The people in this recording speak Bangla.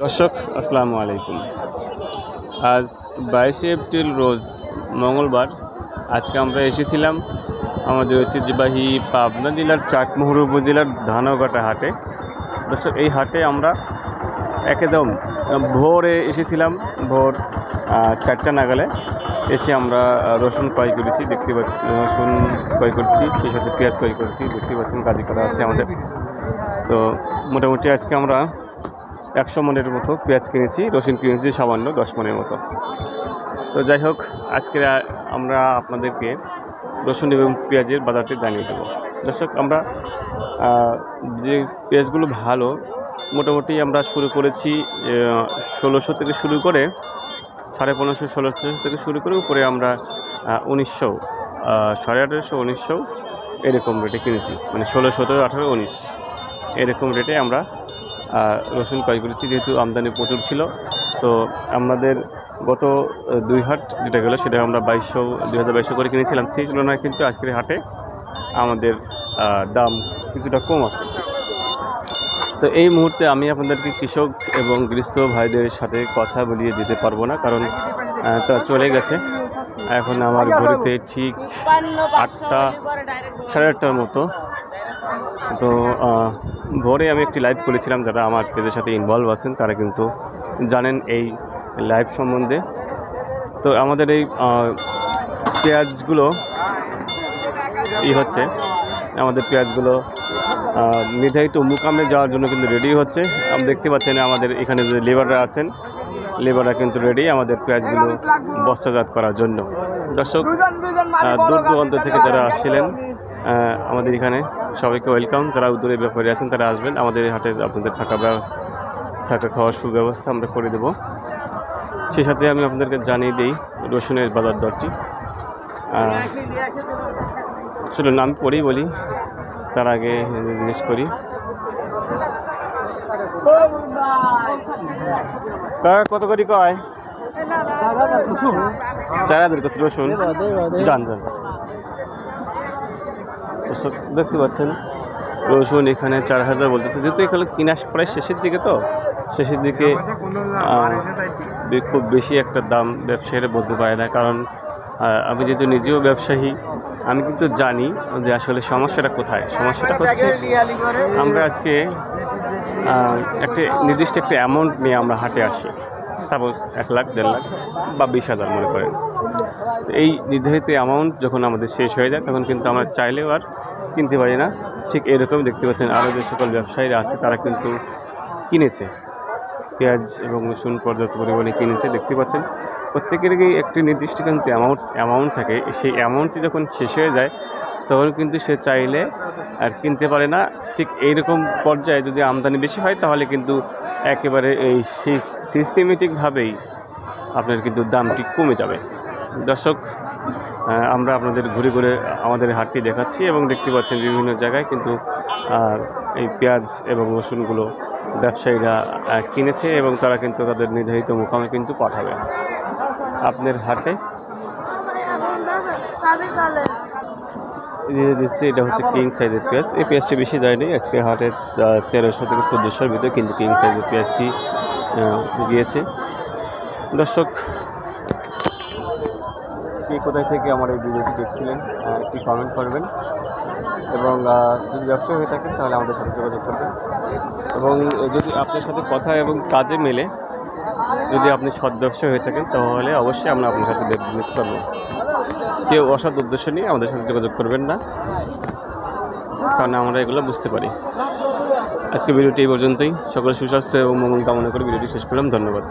দর্শক আসসালামু আলাইকুম। আজ 22শে এপ্রিল রোজ মঙ্গলবার। আজকে আমরা এসেছিলাম আমাদের ঐতিহ্যবাহী পাবনা জেলার চাটমোহর উপজেলার ধানঘাটা হাটে। দর্শক, এই হাটে আমরা একদম ভোরে এসেছিলাম, ভোর 4টা নাগালে এসে আমরা রসুন ক্রয় করেছি, দেখতে পাচ্ছি রসুন ক্রয় করছি, সেই সাথে পেঁয়াজ ক্রয় করছি, দেখতে পাচ্ছেন কাজী করা আছে আমাদের। তো মোটামুটি আজকে আমরা 100 মনের মতো পেঁয়াজ কিনেছি, রসুন কিনেছি সামান্য 10 মনের মতো। তো যাই হোক, আজকে আমরা আপনাদেরকে রসুন এবং পেঁয়াজের বাজারটি জানিয়ে দেবো। দর্শক, আমরা যে পেঁয়াজগুলো ভালো, মোটামুটি আমরা শুরু করেছি 1600 থেকে শুরু করে 1550, 1600 থেকে শুরু করে উপরে আমরা 1900, 1850, 1900 এরকম রেটে কিনেছি, মানে 16, 17, 18, 19 এরকম রেটে আমরা রসুন ক্রয় করেছি, যেহেতু আমদানি প্রচুর ছিল। তো আমাদের গত 2 হাট যেটা গেলো সেটা আমরা 2200 করে কিনেছিলাম, সেই তুলনায় কিন্তু আজকের হাটে আমাদের দাম কিছুটা কম আছে। তো এই মুহূর্তে আমি আপনাদেরকে কৃষক এবং গৃহস্থ ভাইদের সাথে কথা বলিয়ে দিতে পারবো না, কারণ তারা চলে গেছে। এখন আমার ঘড়িতে ঠিক 8টা, 8:30টার মতো। তো ভোরে আমি একটি লাইভ করেছিলাম, যারা আমার পেজের সাথে ইনভলভ আছেন তারা কিন্তু জানেন এই লাইভ সম্বন্ধে। তো আমাদের এই পেঁয়াজগুলো হচ্ছে, আমাদের পেঁয়াজগুলো নির্ধারিত মুকামে যাওয়ার জন্য কিন্তু রেডি হচ্ছে। আপনি দেখতে পাচ্ছেন আমাদের এখানে যে লেবাররা আছেন, লেবাররা কিন্তু রেডি আমাদের পেঁয়াজগুলো বস্তাজাত করার জন্য। দর্শক, দূর দূরান্ত থেকে যারা আসছিলেন আমাদের এখানে সবাইকে ওয়েলকাম। যারা দূরে ব্যাপারী আছেন তারা আসবেন আমাদের হাটে, আপনাদের থাকা খাওয়ার সুব্যবস্থা আমরা করে দেব। সেই সাথে আমি আপনাদেরকে জানিয়ে দিই রসুনের বাজার দরটি। চলুন আমি পরেই বলি, তার আগে জিজ্ঞেস করি কত করে কয়? 4000 কত রসুন? যান যান। দেখতে পাচ্ছেন রসুন এখানে 4000 বলতেছে, যেহেতু এখানে কিনাস প্রায় শেষের দিকে, তো শেষের দিকে খুব বেশি একটা দাম ব্যবসায়ীরা বলতে পারে না, কারণ আমি যেহেতু নিজেও ব্যবসায়ী, আমি কিন্তু জানি যে আসলে সমস্যাটা কোথায়। সমস্যাটা হচ্ছে আমরা আজকে একটা নির্দিষ্ট একটা অ্যামাউন্ট নিয়ে আমরা হাটে আসি, সাপোজ 1 লাখ, 1.5 লাখ বা 20,000 মনে করেন। তো এই নির্ধারিত অ্যামাউন্ট যখন আমাদের শেষ হয়ে যায়, তখন কিন্তু আমরা চাইলেও আর কিনতে পারি না। ঠিক এরকম দেখতে পাচ্ছেন আরও যে সকল ব্যবসায়ীরা আছে তারা কিন্তু কিনেছে পেঁয়াজ এবং রসুন, পর্যাপ্ত পরিমাণে কিনেছে। দেখতে পাচ্ছেন প্রত্যেকেরই একটি নির্দিষ্ট কিন্তু অ্যামাউন্ট থাকে। সেই অ্যামাউন্টটি যখন শেষ হয়ে যায় তখন কিন্তু সে চাইলে আর কিনতে পারে না। ঠিক এইরকম পর্যায়ে যদি আমদানি বেশি হয় তাহলে কিন্তু একেবারে এই সিস্টেমেটিকভাবেই আপনার কিন্তু দামটি কমে যাবে। দর্শক, আমরা আপনাদের ঘুরে ঘুরে আমাদের হাটটি দেখাচ্ছি এবং দেখতে পাচ্ছেন বিভিন্ন জায়গায় কিন্তু এই পেঁয়াজ এবং রসুনগুলো ব্যবসায়ীরা কিনেছে এবং তারা কিন্তু তাদের নির্ধারিত মুকামে কিন্তু পাঠাবে আপনার হাটে। এটা হচ্ছে কিং সাইজের পেঁয়াজ। এই পেঁয়াজটি বেশি যায়নি আজকে হাটে, 1300 থেকে 1400-র ভিতরে কিন্তু কিং সাইজের পেঁয়াজটি গিয়েছে। দর্শক, কে কোথায় থেকে আমার এই ভিডিওটি দেখছিলেন একটি কমেন্ট করবেন, এবং যদি ব্যবসায়ী হয়ে থাকেন তাহলে আমাদের সাথে যোগাযোগ করবেন। এবং যদি আপনার সাথে কথা এবং কাজে মেলে, যদি আপনি সৎ ব্যবসায়ী হয়ে থাকেন তাহলে অবশ্যই আমরা আপনার সাথে বিজনেস করবো। কেউ অসৎ উদ্দেশ্য নিয়ে আমাদের সাথে যোগাযোগ করবেন না, কারণ আমরা এগুলো বুঝতে পারি। আজকে ভিডিওটি এই পর্যন্তই। সকল সুস্বাস্থ্য এবং মঙ্গল কামনা করে ভিডিওটি শেষ করলাম। ধন্যবাদ।